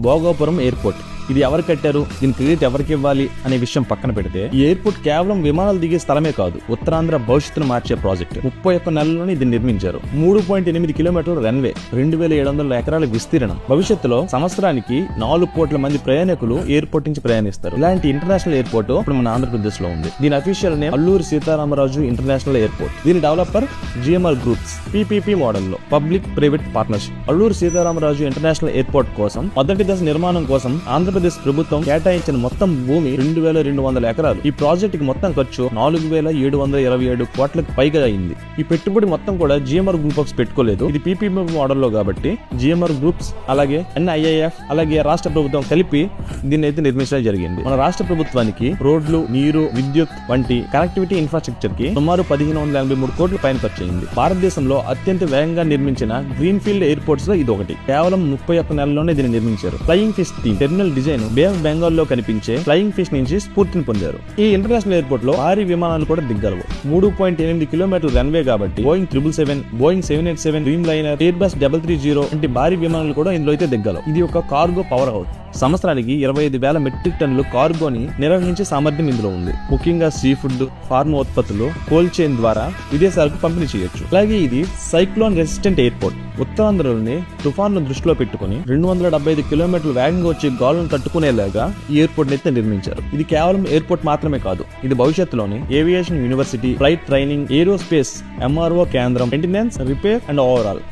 Bhogapuram airport. ఇది ఎవరు కట్టారు, దీని క్రెడిట్ ఎవరికి ఇవ్వాలి అనే విషయం పక్కన పెడితే, ఈ ఎయిర్పోర్ట్ కేవలం విమానాలు దిగే స్థలమే కాదు, ఉత్తరాంధ్ర భవిష్యత్తును మార్చే ప్రాజెక్ట్. 31 నెలల్లోనే దీన్ని నిర్మించారు. 3.8 కిలోమీటర్ల రన్వే, 2700 ఎకరాల విస్తీర్ణం. భవిష్యత్తులో సంవత్సరానికి 4 కోట్ల మంది ప్రయాణికులు ఎయిర్పోర్ట్ నుంచి ప్రయాణిస్తారు. ఇలాంటి ఇంటర్నేషనల్ ఎయిర్పోర్ట్ ఇప్పుడు మన ఆంధ్రప్రదేశ్ లో ఉంది. దీని official name Alluri Sitaramaraju international airport. దీని developer GMR groups. PPP model లో public private partnership. Alluri Sitaramaraju international airport కోసం మొదటి దశ నిర్మాణం కోసం ఆంధ్రప్రదేశ్ ప్రభుత్వం కేటాయించిన మొత్తం భూమి 2200 ఎకరాలు. ఈ ప్రాజెక్ట్ కి మొత్తం ఖర్చు 4727 కోట్లకు పైగా అయింది. ఈ పెట్టుబడి మొత్తం కూడా GMR గ్రూప్స్ పెట్టుకోలేదు. ఇది PPP మోడల్ లో కాబట్టి GMR గ్రూప్స్ అలాగే NIIF అలాగే రాష్ట్ర ప్రభుత్వం కలిపి దీన్ని అయితే నిర్మించడం జరిగింది. మన రాష్ట్ర ప్రభుత్వానికి రోడ్లు, నీరు, విద్యుత్ వంటి కనెక్టివిటీ ఇన్ఫ్రాస్ట్రక్చర్ కి సుమారు 1583 కోట్ల పైన ఖర్చు అయింది. భారతదేశంలో అత్యంత వేగంగా నిర్మించిన గ్రీన్ ఫీల్డ్ ఎయిర్పోర్ట్స్ లో ఇది ఒకటి. కేవలం 31 నెలల్లోనే దీన్ని నిర్మించారు. Flying fish theme terminal design bay of Bengal లో కనిపించే ఫ్లయింగ్ ఫిష్ నుంచి స్ఫూర్తిని పొందారు. ఈ ఇంటర్నేషనల్ ఎయిర్పోర్ట్ లో భారీ విమానాలు కూడా దిగ్గలవు. 3.8 కిలోమీటర్ల రన్వే కాబట్టి Boeing 777, Boeing 787, dream liner, Airbus 330 వంటి భారీ విమానాలు కూడా ఇందులో అయితే దిగ్గలవు. ఇది ఒక కార్గో పవర్ హౌస్. సంవత్సరానికి 25,000 మెట్రిక్ టన్నులు కార్గోని నిర్వహించే సామర్థ్యం ఇందులో ఉంది. ముఖ్యంగా సీ ఫుడ్, ఫార్మ్ ఉత్పత్తులు కోల్డ్ చైన్ ద్వారా విదేశాలకు పంపిణీ చేయొచ్చు. అలాగే ఇది సైక్లోన్ రెసిస్టెంట్ ఎయిర్పోర్ట్. ఉత్తరాంధ్రలోని తుఫాన్ను దృష్టిలో పెట్టుకుని 275 కిలోమీటర్ల వేగంగా వచ్చే గాలులను తట్టుకునేలాగా ఈ ఎయిర్పోర్ట్ అయితే నిర్మించారు. ఇది కేవలం ఎయిర్పోర్ట్ మాత్రమే కాదు, ఇది భవిష్యత్తులోని aviation university, flight training, aerospace, MRO కేంద్రం, మెయింటెనెన్స్, రిపేర్ అండ్ ఓవరాల్